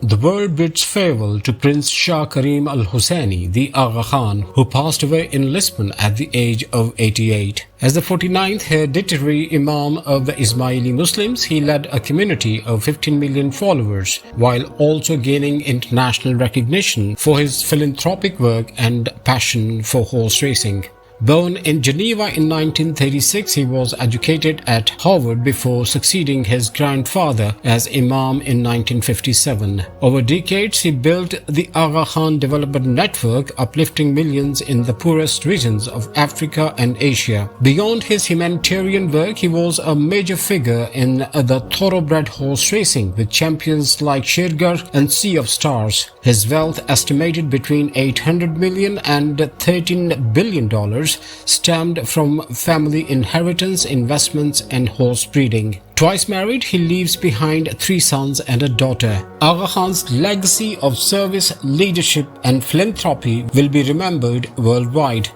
The world bids farewell to Prince Shah Karim al-Husseini, the Aga Khan, who passed away in Lisbon at the age of 88. As the 49th hereditary Imam of the Ismaili Muslims, he led a community of 15 million followers, while also gaining international recognition for his philanthropic work and passion for horse racing. Born in Geneva in 1936, he was educated at Harvard before succeeding his grandfather as Imam in 1957. Over decades, he built the Aga Khan Development Network, uplifting millions in the poorest regions of Africa and Asia. Beyond his humanitarian work, he was a major figure in the thoroughbred horse racing with champions like Shergar and Sea of Stars. His wealth, estimated between $800 million and $13 billion, stemmed from family inheritance, investments, and horse breeding. Twice married, he leaves behind 3 sons and a daughter. Aga Khan's legacy of service, leadership, and philanthropy will be remembered worldwide.